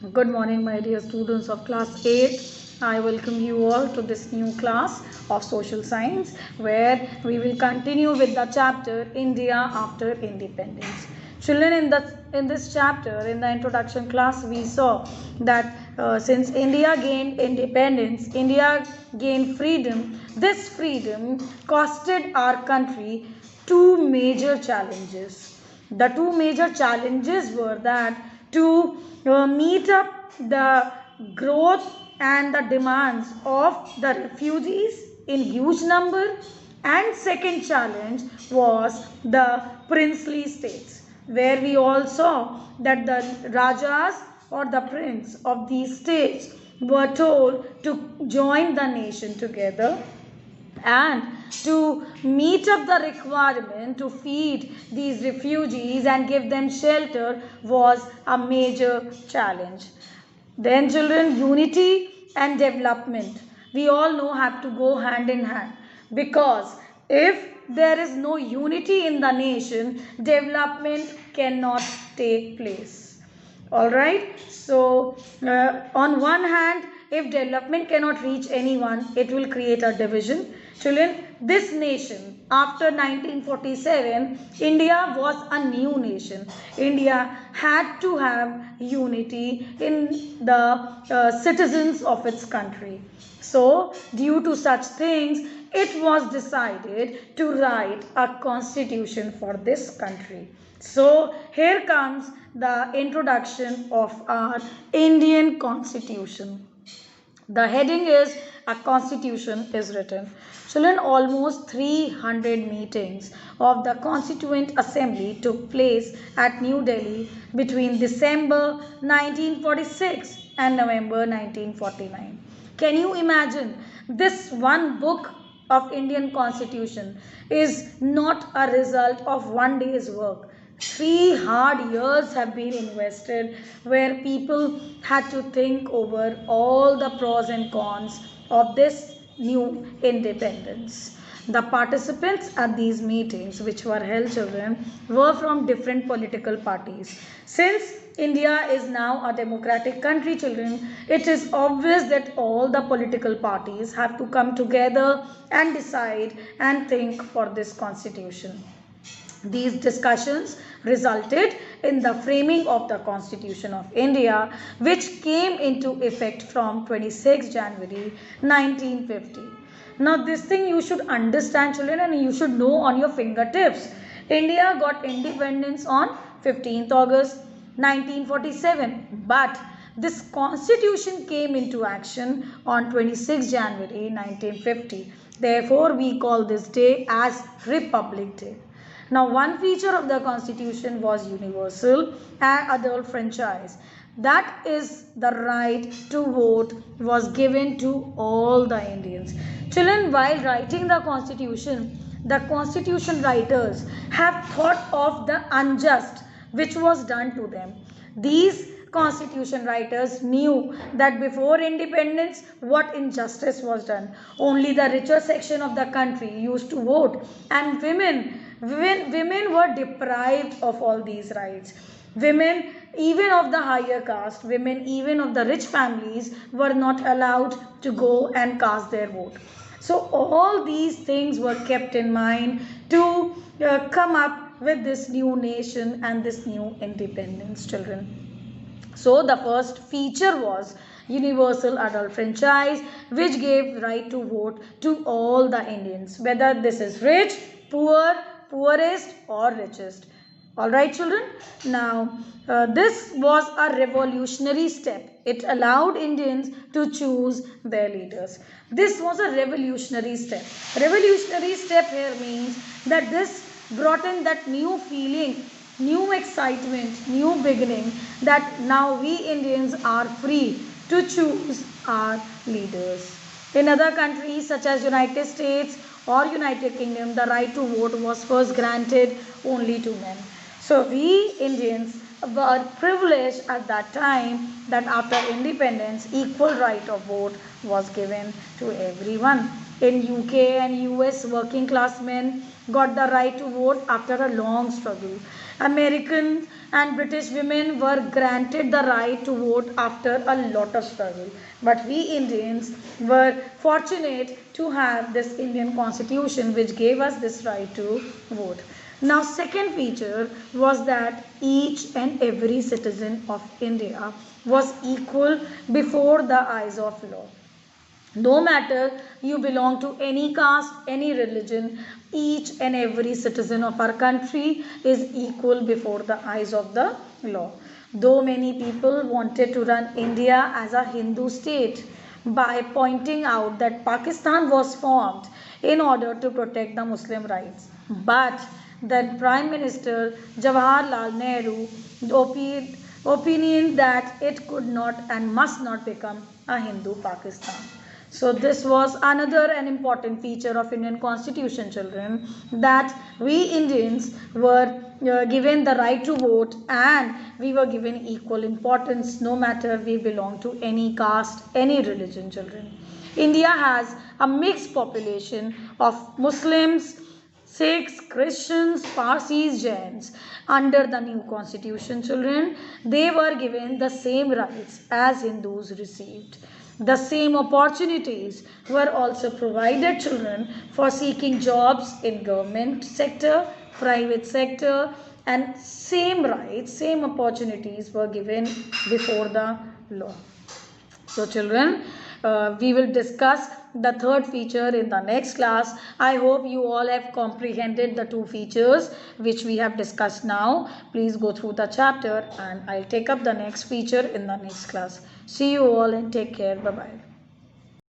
Good morning, my dear students of class 8. I welcome you all to this new class of social science where we will continue with the chapter India after independence. Children, in this chapter, in the introduction class, we saw that since India gained independence, India gained freedom. This freedom costed our country two major challenges. The two major challenges were that to meet up the growth and the demands of the refugees in huge number, and second challenge was the princely states, where we all saw that the rajas or the prince of these states were told to join the nation together and to meet up the requirement to feed these refugees and give them shelter was a major challenge. Then children, unity and development, we all know, have to go hand in hand, because if there is no unity in the nation, development cannot take place. All right, so on one hand, if development cannot reach anyone, it will create a division. Children, this nation after 1947, India was a new nation. India had to have unity in the citizens of its country. So due to such things, it was decided to write a constitution for this country. So here comes the introduction of our Indian Constitution. The heading is A Constitution is Written. Children, almost 300 meetings of the Constituent Assembly took place at New Delhi between December 1946 and November 1949. Can you imagine? This one book of Indian Constitution is not a result of one day's work. 3 hard years have been invested, where people had to think over all the pros and cons of this new independence. The participants at these meetings, which were held, children, were from different political parties. Since India is now a democratic country, children, it is obvious that all the political parties have to come together and decide and think for this constitution. These discussions resulted in the framing of the Constitution of India, which came into effect from 26 January 1950. Now this thing you should understand, children, and you should know on your fingertips. India got independence on 15th August 1947, but this constitution came into action on 26 January 1950. Therefore, we call this day as Republic Day. Now, one feature of the constitution was universal and adult franchise. That is, the right to vote was given to all the Indians. Children, while writing the constitution writers have thought of the unjust which was done to them. These constitution writers knew that before independence what injustice was done. Only the richer section of the country used to vote, and women were deprived of all these rights. Women even of the higher caste, women even of the rich families, were not allowed to go and cast their vote. So all these things were kept in mind to come up with this new nation and this new independence, children. So the first feature was universal adult franchise, which gave right to vote to all the Indians, whether this is rich, poor, poorest or richest. All right, children. Now, this was a revolutionary step. It allowed Indians to choose their leaders. This was a revolutionary step. Revolutionary step here means that this brought in that new feeling, new excitement, new beginning, that now we Indians are free to choose our leaders. In other countries such as United States or United Kingdom, the right to vote was first granted only to men. So we Indians were privileged at that time that after independence, equal right of vote was given to everyone. In UK and US, working class men got the right to vote after a long struggle. American and British women were granted the right to vote after a lot of struggle. But we Indians were fortunate to have this Indian constitution which gave us this right to vote. Now, second feature was that each and every citizen of India was equal before the eyes of law. No matter you belong to any caste, any religion, each and every citizen of our country is equal before the eyes of the law. Though many people wanted to run India as a Hindu state by pointing out that Pakistan was formed in order to protect the Muslim rights. But then Prime Minister Jawaharlal Nehru opinion that it could not and must not become a Hindu Pakistan. So this was another an important feature of Indian Constitution, children, that we Indians were given the right to vote and we were given equal importance no matter we belong to any caste, any religion, children. India has a mixed population of Muslims, Sikhs, Christians, Parsis, Jains. Under the new constitution, children, they were given the same rights as Hindus received. The same opportunities were also provided, children, for seeking jobs in government sector, private sector, and same rights, same opportunities were given before the law. So children, we will discuss the third feature in the next class. I hope you all have comprehended the two features which we have discussed now. Please go through the chapter and I'll take up the next feature in the next class. See you all and take care. Bye-bye.